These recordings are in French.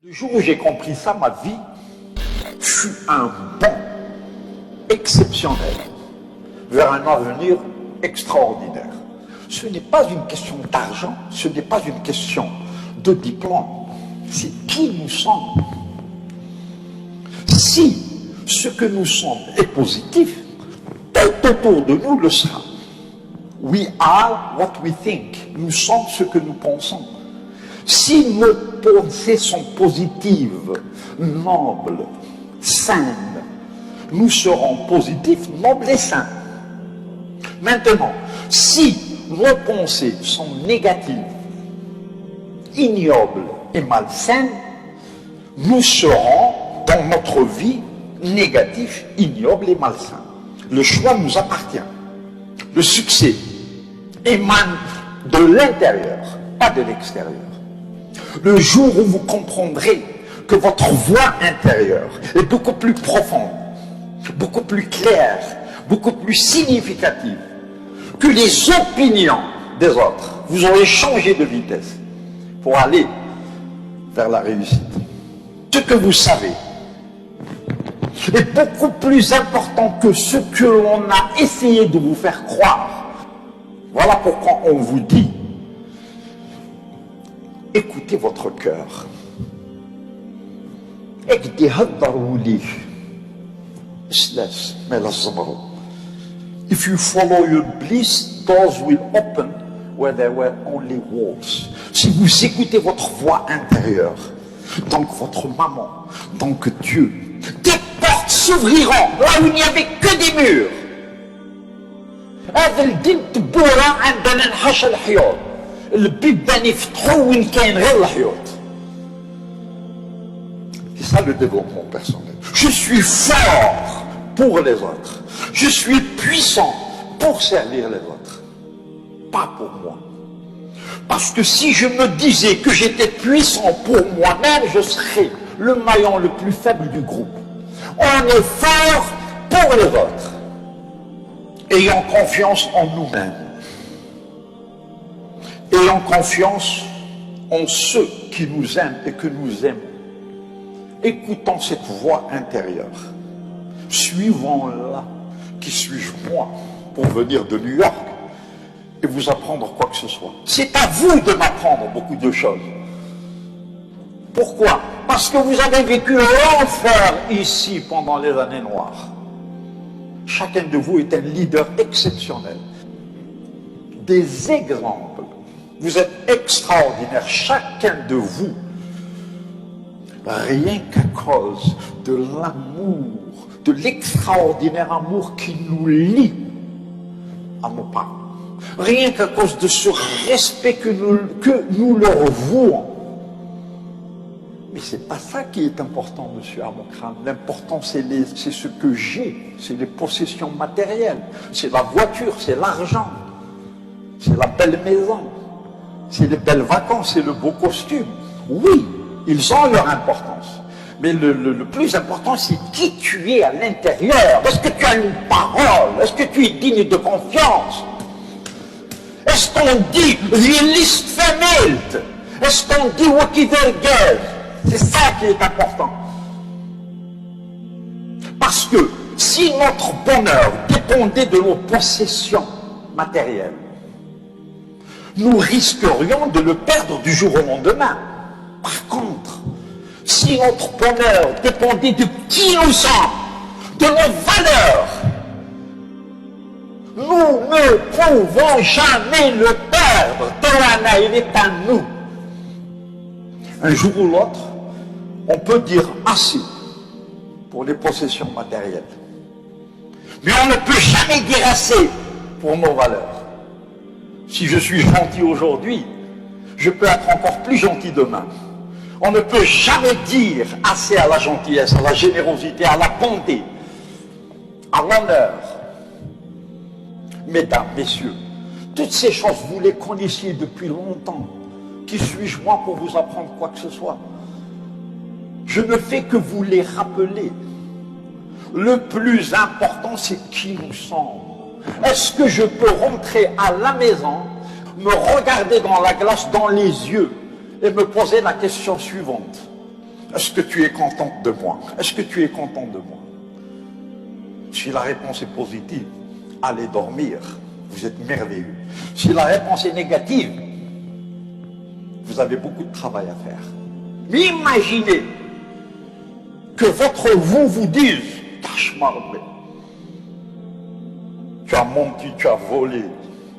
Le jour où j'ai compris ça, ma vie fut un bond exceptionnel vers un avenir extraordinaire. Ce n'est pas une question d'argent, ce n'est pas une question de diplôme, c'est qui nous sommes. Si ce que nous sommes est positif, tout autour de nous le sera. We are what we think. Nous sommes ce que nous pensons. Si nos pensées sont positives, nobles, saines, nous serons positifs, nobles et sains. Maintenant, si nos pensées sont négatives, ignobles et malsaines, nous serons dans notre vie négatifs, ignobles et malsains. Le choix nous appartient. Le succès émane de l'intérieur, pas de l'extérieur. Le jour où vous comprendrez que votre voix intérieure est beaucoup plus profonde, beaucoup plus claire, beaucoup plus significative que les opinions des autres, vous aurez changé de vitesse pour aller vers la réussite. Ce que vous savez est beaucoup plus important que ce que l'on a essayé de vous faire croire. Voilà pourquoi on vous dit, écoutez votre cœur. If you follow your bliss, doors will open where there were only walls. Si vous écoutez votre voix intérieure, donc votre maman, donc Dieu, des portes s'ouvriront là où il n'y avait que des murs. هذا الجلد بورا عندنا نحش الحيوط البيبان يفتحوا وين كاين غير الحيوط. C'est ça le développement personnel. Je suis fort pour les autres. Je suis puissant pour servir les autres. Pas pour moi. Parce que si je me disais que j'étais puissant pour moi-même, je serais le maillon le plus faible du groupe. On est fort pour les autres. Ayons confiance en nous-mêmes. Ayons confiance en ceux qui nous aiment et que nous aimons. Écoutons cette voix intérieure. Suivons-la. Qui suis-je moi pour venir de New York et vous apprendre quoi que ce soit? C'est à vous de m'apprendre beaucoup de choses. Pourquoi? Parce que vous avez vécu l'enfer ici pendant les années noires. Chacun de vous est un leader exceptionnel. Des exemples. Vous êtes extraordinaire, chacun de vous. Rien qu'à cause de l'amour, de l'extraordinaire amour qui nous lie à nos parents. Rien qu'à cause de ce respect que nous leur vouons. Mais c'est pas ça qui est important, monsieur Amokram. L'important, c'est ce que j'ai, c'est les possessions matérielles, c'est la voiture, c'est l'argent, c'est la belle maison, c'est les belles vacances, c'est le beau costume. Oui, ils ont leur importance. Mais le plus important, c'est qui tu es à l'intérieur. Est-ce que tu as une parole? Est-ce que tu es digne de confiance? Est-ce qu'on dit « Realist Vermild » Est-ce qu'on dit « Wakivergel » C'est ça qui est important. Parce que si notre bonheur dépendait de nos possessions matérielles, nous risquerions de le perdre du jour au lendemain. Par contre, si notre bonheur dépendait de qui nous sommes, de nos valeurs, nous ne pouvons jamais le perdre. Tolana, il est à nous. Un jour ou l'autre, on peut dire assez pour les possessions matérielles. Mais on ne peut jamais dire assez pour nos valeurs. Si je suis gentil aujourd'hui, je peux être encore plus gentil demain. On ne peut jamais dire assez à la gentillesse, à la générosité, à la bonté, à l'honneur. Mesdames, messieurs, toutes ces choses, vous les connaissiez depuis longtemps. Qui suis-je moi pour vous apprendre quoi que ce soit? Je ne fais que vous les rappeler. Le plus important, c'est qui nous sommes. Est-ce que je peux rentrer à la maison, me regarder dans la glace, dans les yeux, et me poser la question suivante. Est-ce que tu es contente de moi? Est-ce que tu es content de moi? Si la réponse est positive, allez dormir. Vous êtes merveilleux. Si la réponse est négative, vous avez beaucoup de travail à faire. Mais imaginez que votre vous dise, cache-marbre, tu as menti, tu as volé,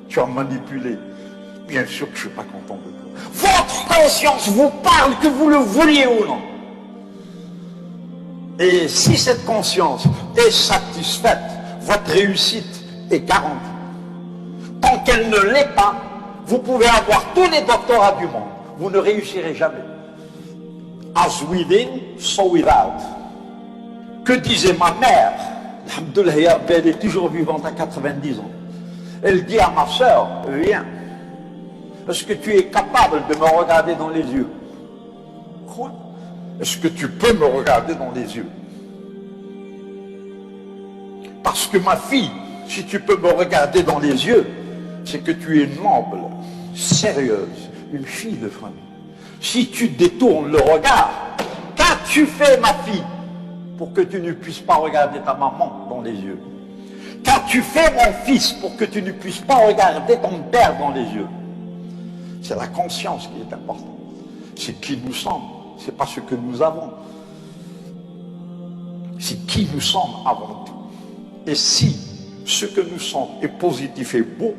tu as manipulé. Bien sûr que je ne suis pas content de toi. Votre conscience vous parle, que vous le vouliez ou non. Et si cette conscience est satisfaite, votre réussite est garantie. Tant qu'elle ne l'est pas, vous pouvez avoir tous les doctorats du monde. Vous ne réussirez jamais. As within, so without. Que disait ma mère? Alhamdoulilah, elle est toujours vivante à 90 ans. Elle dit à ma sœur, viens. Est-ce que tu es capable de me regarder dans les yeux? Quoi? Est-ce que tu peux me regarder dans les yeux? Parce que ma fille, si tu peux me regarder dans les yeux, c'est que tu es noble, sérieuse, une fille de famille. Si tu détournes le regard, qu'as-tu fait, ma fille, pour que tu ne puisses pas regarder ta maman dans les yeux? Qu'as-tu fait, mon fils, pour que tu ne puisses pas regarder ton père dans les yeux? C'est la conscience qui est importante. C'est qui nous sommes, c'est pas ce que nous avons. C'est qui nous sommes avant tout. Et si ce que nous sommes est positif et beau,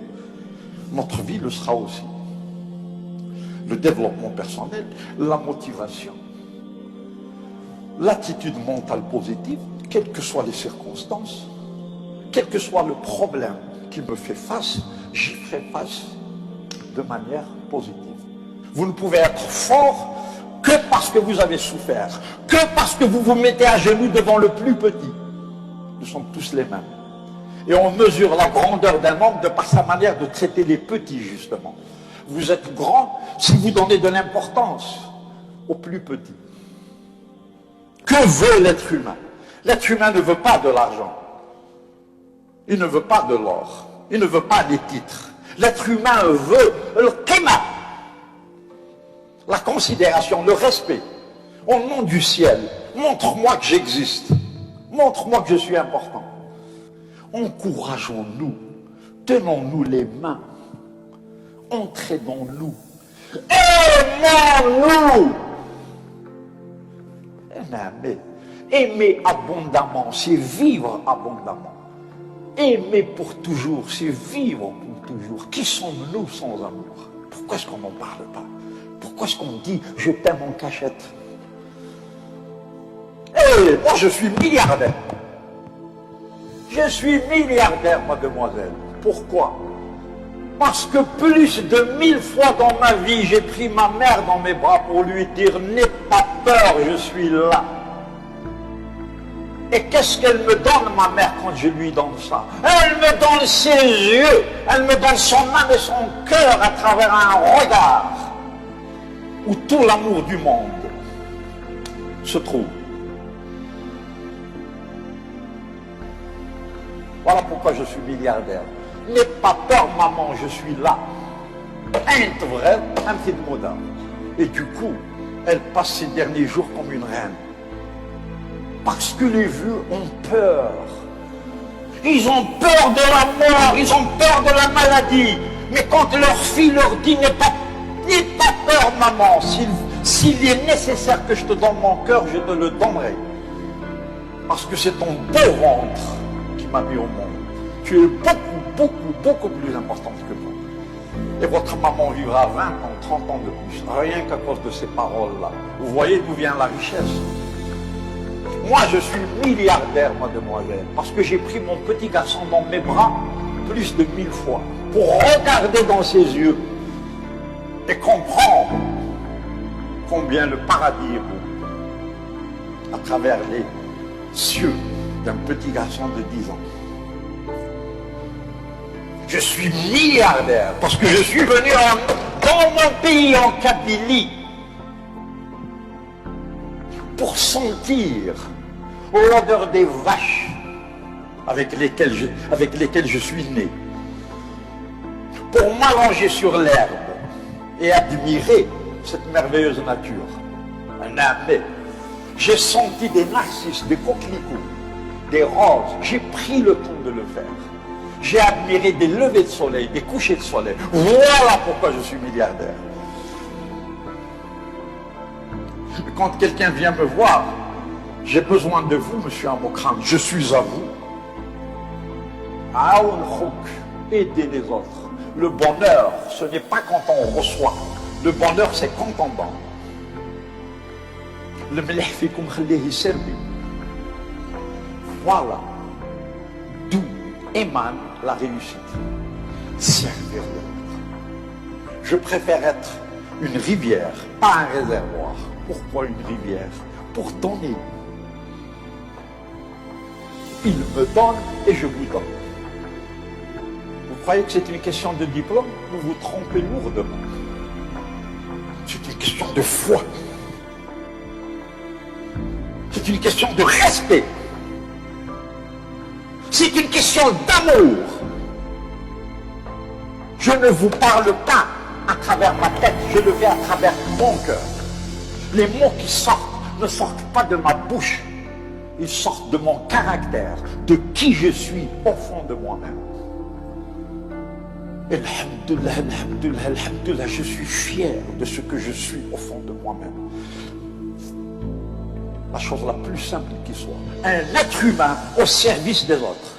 notre vie le sera aussi. Le développement personnel, la motivation, l'attitude mentale positive, quelles que soient les circonstances, quel que soit le problème qui me fait face, j'y ferai face de manière positive. Vous ne pouvez être fort que parce que vous avez souffert, que parce que vous vous mettez à genoux devant le plus petit. Nous sommes tous les mêmes. Et on mesure la grandeur d'un homme de par sa manière de traiter les petits, justement. Vous êtes grand si vous donnez de l'importance aux plus petits. Que veut l'être humain? L'être humain ne veut pas de l'argent. Il ne veut pas de l'or. Il ne veut pas des titres. L'être humain veut le qima, la considération, le respect. Au nom du ciel, montre-moi que j'existe. Montre-moi que je suis important. Encourageons-nous, tenons-nous les mains, entraînons-nous, aimons-nous. Aimer abondamment, c'est vivre abondamment. Aimer pour toujours, c'est vivre pour toujours. Qui sommes-nous sans amour? Pourquoi est-ce qu'on n'en parle pas? Pourquoi est-ce qu'on dit « je t'aime en cachette » ? Moi je suis milliardaire. Je suis milliardaire, mademoiselle. Pourquoi? Parce que plus de 1000 fois dans ma vie, j'ai pris ma mère dans mes bras pour lui dire « n'aie pas peur, je suis là ». Et qu'est-ce qu'elle me donne, ma mère, quand je lui donne ça? Elle me donne ses yeux, elle me donne son âme et son cœur à travers un regard où tout l'amour du monde se trouve. Voilà pourquoi je suis milliardaire. N'aie pas peur, maman, je suis là. Ain't vrai, un petit moderne. Et du coup, elle passe ses derniers jours comme une reine. Parce que les vieux ont peur. Ils ont peur de la mort, ils ont peur de la maladie. Mais quand leur fille leur dit « n'aie pas peur, maman, s'il est nécessaire que je te donne mon cœur, je te le donnerai. Parce que c'est ton beau ventre qui m'a mis au monde. Tu es beaucoup plus importante que moi. Et votre maman vivra 20 ans, 30 ans de plus, rien qu'à cause de ces paroles-là. Vous voyez d'où vient la richesse. Moi, je suis milliardaire, mademoiselle, parce que j'ai pris mon petit garçon dans mes bras plus de 1000 fois pour regarder dans ses yeux et comprendre combien le paradis est beau à travers les cieux d'un petit garçon de 10 ans. Je suis milliardaire parce que je suis venu dans mon pays, en Kabylie, pour sentir l'odeur des vaches avec lesquelles je suis né, pour m'allonger sur l'herbe et admirer cette merveilleuse nature. Un abbé. J'ai senti des narcisses, des coquelicots, des roses. J'ai pris le temps de le faire. J'ai admiré des levées de soleil, des couchers de soleil. Voilà pourquoi je suis milliardaire. Quand quelqu'un vient me voir, j'ai besoin de vous, monsieur Amokran, je suis à vous. Aoun Khouk, aider les autres. Le bonheur, ce n'est pas quand on reçoit. Le bonheur, c'est quand on donne. Le mlih fikoum khallihi serbi. Voilà d'où émane la réussite. Servir l'autre. Je préfère être une rivière, pas un réservoir. Pourquoi une rivière? Pour donner. Il me donne et je vous donne. Vous croyez que c'est une question de diplôme? Vous vous trompez lourdement. C'est une question de foi. C'est une question de respect. C'est une question d'amour. Je ne vous parle pas à travers ma tête, je le fais à travers mon cœur. Les mots qui sortent ne sortent pas de ma bouche. Ils sortent de mon caractère, de qui je suis au fond de moi-même. Alhamdulillah, alhamdulillah, alhamdulillah, je suis fier de ce que je suis au fond de moi-même. La chose la plus simple qui soit. Un être humain au service des autres.